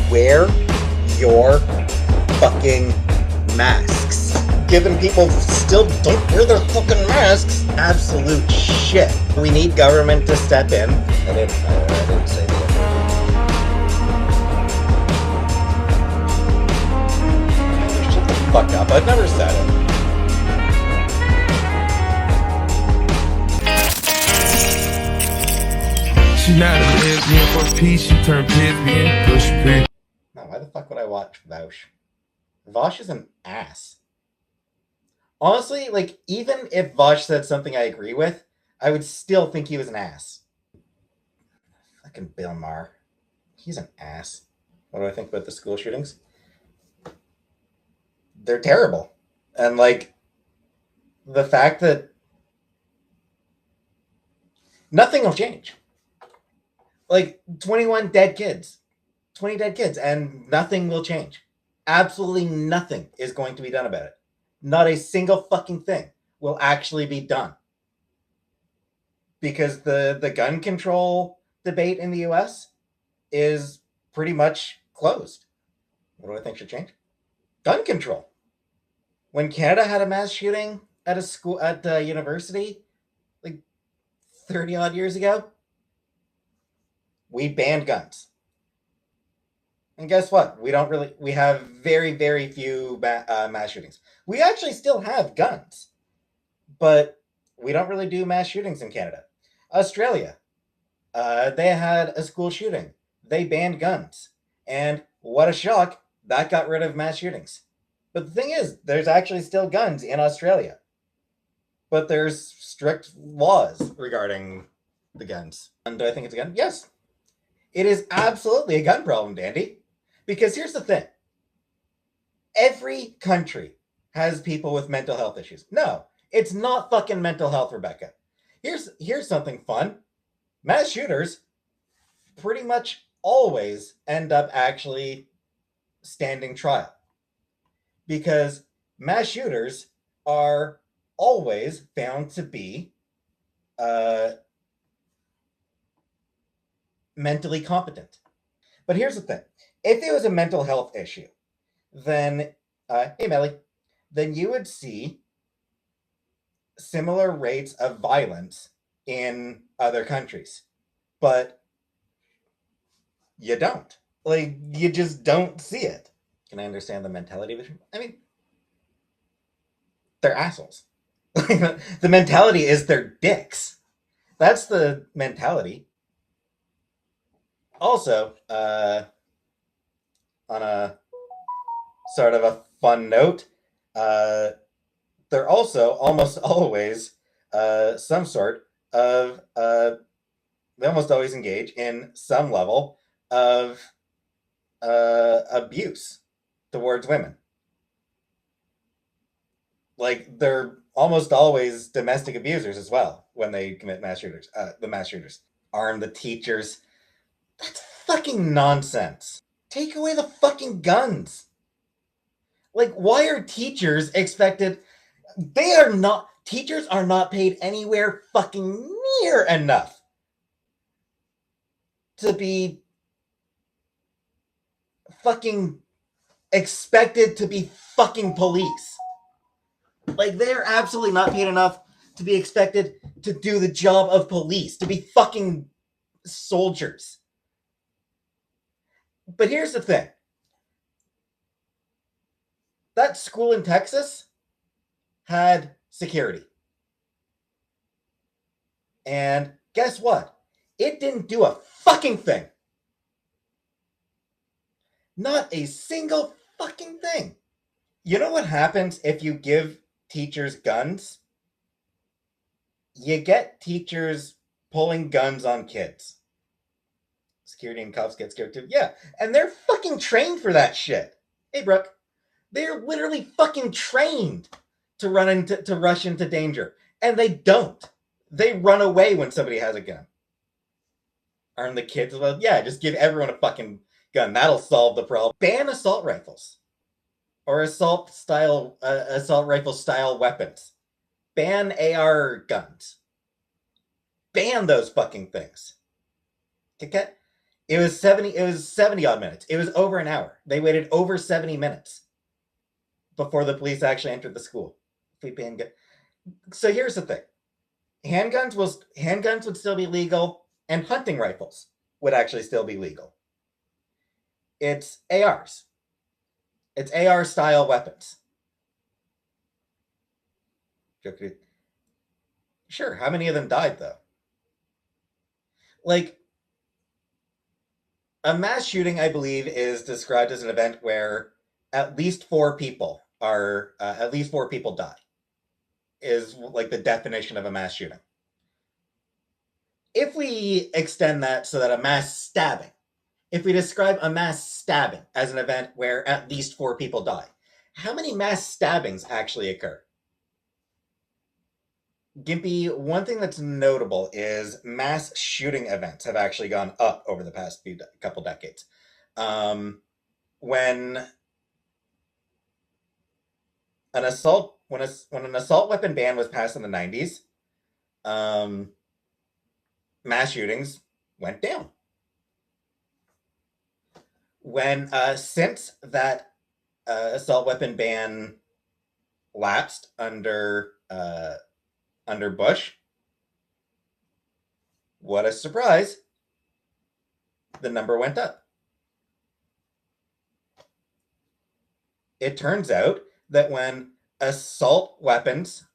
wear your fucking masks. Given people still don't wear their fucking masks, absolute shit. We need government to step in. I didn't say that. Shut the fuck up. I've never said it. She not a lesbian for peace, she turned lesbian, push P. No, why the fuck would I watch Vaush? Vaush is an ass. Honestly, like, even if Vaush said something I agree with, I would still think he was an ass. Fucking Bill Maher. He's an ass. What do I think about the school shootings? They're terrible. And, like, the fact that nothing will change. Like, 21 dead kids. 20 dead kids, and nothing will change. Absolutely nothing is going to be done about it. Not a single fucking thing will actually be done. Because the gun control debate in the US is pretty much closed. What do I think should change? Gun control. When Canada had a mass shooting at a school, at a university, like 30 odd years ago, we banned guns. And guess what? We have very, very few mass shootings. We actually still have guns, but we don't really do mass shootings in Canada. Australia, they had a school shooting. They banned guns. And what a shock, that got rid of mass shootings. But the thing is, there's actually still guns in Australia. But there's strict laws regarding the guns. And do I think it's a gun? Yes. It is absolutely a gun problem, Dandy. Because here's the thing. Every country has people with mental health issues. No, it's not fucking mental health, Rebecca. Here's something fun. Mass shooters pretty much always end up actually standing trial. Because mass shooters are always found to be mentally competent. But here's the thing. If it was a mental health issue, then, hey Melly, then you would see similar rates of violence in other countries. But you don't. Like, you just don't see it. Can I understand the mentality of it? I mean, they're assholes. The mentality is they're dicks. That's the mentality. Also, on a sort of a fun note, they're also almost always some sort of, they almost always engage in some level of abuse towards women. Like, they're almost always domestic abusers as well when they commit mass shooters. The mass shooters arm the teachers. That's fucking nonsense. Take away the fucking guns. Like, why are teachers expected? Teachers are not paid anywhere fucking near enough to be fucking expected to be fucking police. Like, they're absolutely not paid enough to be expected to do the job of police, to be fucking soldiers. But here's the thing. That school in Texas had security. And guess what? It didn't do a fucking thing. Not a single fucking thing. You know what happens if you give teachers guns? You get teachers pulling guns on kids. Security and cops get scared too. Yeah, and they're fucking trained for that shit. Hey, Brooke. They're literally fucking trained to rush into danger. And they don't. They run away when somebody has a gun. Arm the kids? Well, yeah, just give everyone a fucking gun. That'll solve the problem. Ban assault rifles. Or assault rifle style weapons. Ban AR guns. Ban those fucking things. Okay? It was 70 odd minutes. It was over an hour. They waited over 70 minutes before the police actually entered the school. So here's the thing. Handguns would still be legal, and hunting rifles would actually still be legal. It's ARs. It's AR style weapons. Sure, how many of them died though? Like, a mass shooting, I believe, is described as an event where at least 4 people die. Is like the definition of a mass shooting. If we extend that so that if we describe a mass stabbing as an event where at least 4 people die, how many mass stabbings actually occur? Gimpy, one thing that's notable is mass shooting events have actually gone up over the past couple decades. When an assault weapon ban was passed in the 90s, mass shootings went down. Since that assault weapon ban lapsed under Bush, what a surprise, the number went up. It turns out that when assault weapons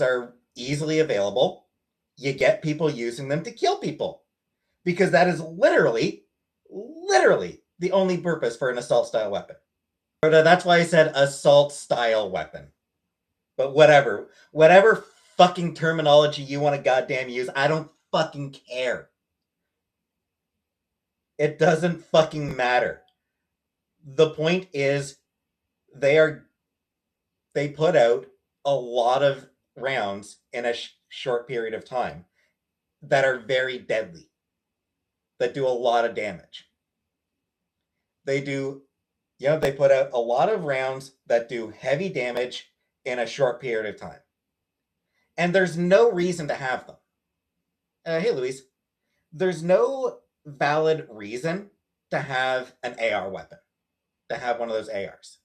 are easily available, you get people using them to kill people. Because that is literally the only purpose for an assault style weapon. That's why I said assault style weapon. But whatever fucking terminology you want to goddamn use, I don't fucking care. It doesn't fucking matter. The point is, they put out a lot of rounds in a short period of time that are very deadly, that do a lot of damage. They put out a lot of rounds that do heavy damage in a short period of time. And there's no reason to have them. Hey, Luis. There's no valid reason to have an AR weapon, to have one of those ARs.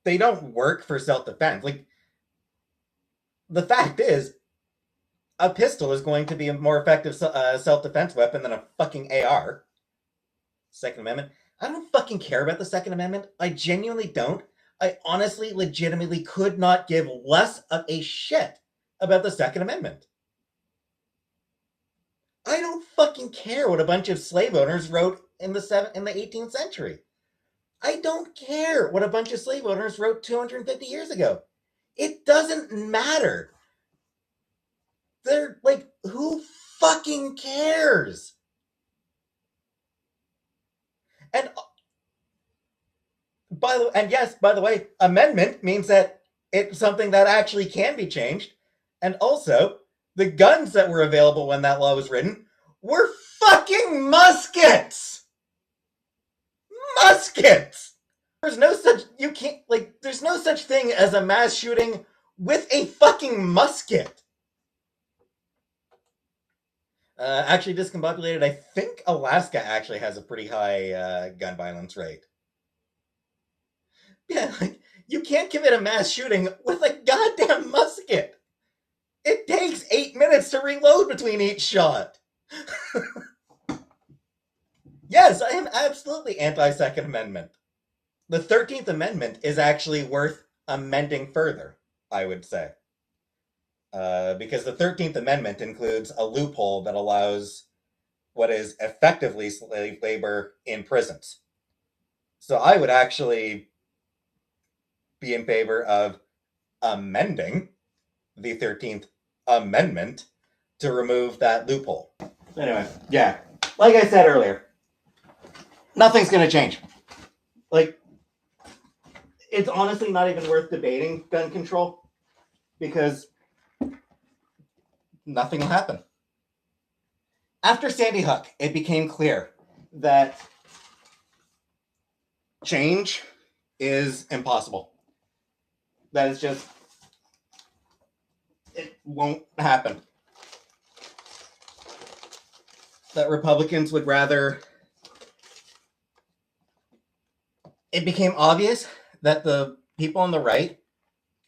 They don't work for self-defense. Like, the fact is, a pistol is going to be a more effective self-defense weapon than a fucking AR. Second Amendment. I don't fucking care about the Second Amendment. I genuinely don't. I honestly, legitimately could not give less of a shit about the Second Amendment. I don't fucking care what a bunch of slave owners wrote in the 18th century. I don't care what a bunch of slave owners wrote 250 years ago. It doesn't matter. They're like, who fucking cares? And by the way, amendment means that it's something that actually can be changed. And also, the guns that were available when that law was written were fucking muskets! Muskets! There's no such thing as a mass shooting with a fucking musket. Actually discombobulated, I think Alaska actually has a pretty high gun violence rate. Yeah, like, you can't commit a mass shooting with a goddamn musket. It takes 8 minutes to reload between each shot. Yes, I am absolutely anti-Second Amendment. The 13th Amendment is actually worth amending further, I would say. Because the 13th Amendment includes a loophole that allows what is effectively slave labor in prisons. So I would actually be in favor of amending the 13th Amendment to remove that loophole. Anyway, yeah. Like I said earlier, nothing's going to change. Like, it's honestly not even worth debating gun control because nothing will happen. After Sandy Hook, it became clear that change is impossible. That is just It won't happen. That Republicans would rather... It became obvious that the people on the right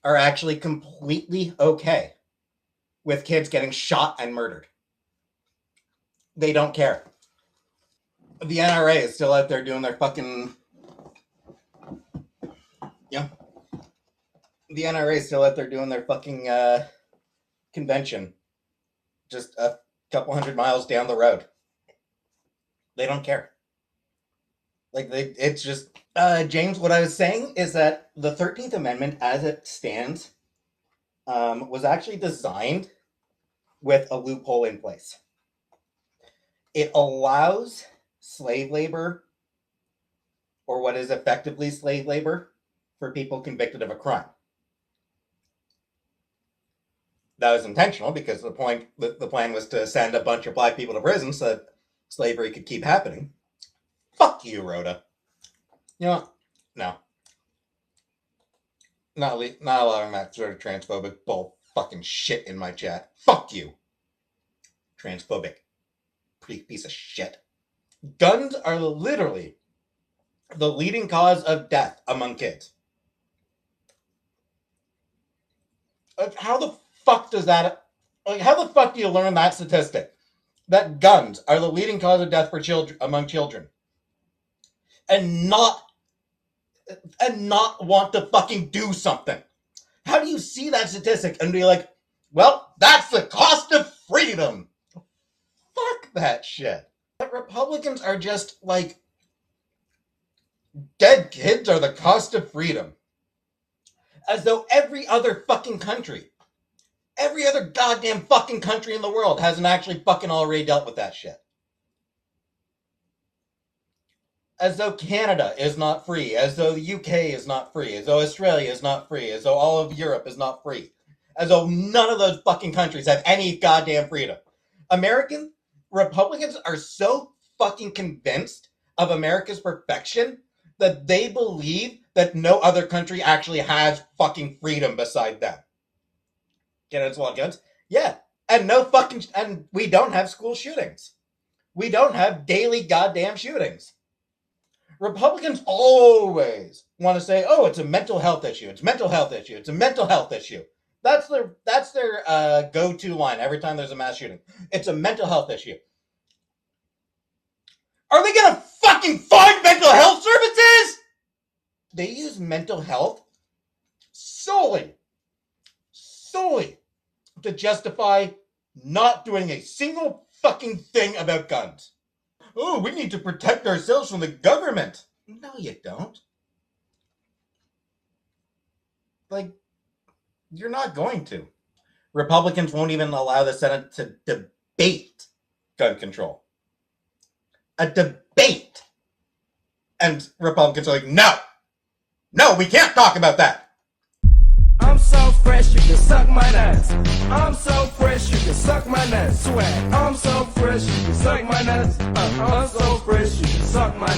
are actually completely okay with kids getting shot and murdered. They don't care. The NRA is still out there doing their fucking... Yeah. The NRA is still out there doing their fucking convention just a couple 100 miles down the road. They don't care. Like, it's just... James, what I was saying is that the 13th Amendment, as it stands, was actually designed with a loophole in place. It allows slave labor, or what is effectively slave labor, for people convicted of a crime. That was intentional because the plan was to send a bunch of black people to prison so that slavery could keep happening. Fuck you, Rhoda. You know what? No. Not allowing that sort of transphobic bull fucking shit in my chat. Fuck you. Transphobic piece of shit. Guns are literally the leading cause of death among kids. How the fuck does that... Like, how the fuck do you learn that statistic? That guns are the leading cause of death for children among children. And not want to fucking do something. How do you see that statistic and be like, well, that's the cost of freedom? Fuck that shit. But Republicans are just like, dead kids are the cost of freedom. As though every other fucking country, every other goddamn fucking country in the world hasn't actually fucking already dealt with that shit. As though Canada is not free, as though the UK is not free, as though Australia is not free, as though all of Europe is not free, as though none of those fucking countries have any goddamn freedom. American Republicans are so fucking convinced of America's perfection that they believe that no other country actually has fucking freedom beside them. Canada's law guns? Yeah. And we don't have school shootings. We don't have daily goddamn shootings. Republicans always want to say, oh, it's a mental health issue. It's a mental health issue. It's a mental health issue. That's their go-to line every time there's a mass shooting. It's a mental health issue. Are they going to fucking fund mental health services? They use mental health solely to justify not doing a single fucking thing about guns. Oh, we need to protect ourselves from the government. No, you don't. Like, you're not going to. Republicans won't even allow the Senate to debate gun control. A debate. And Republicans are like, no, we can't talk about that. I'm so fresh, you can suck my nuts. I'm so fresh, you can suck my nuts. Swag. I'm so fresh, you can suck my nuts. I'm so fresh, you can suck my nuts.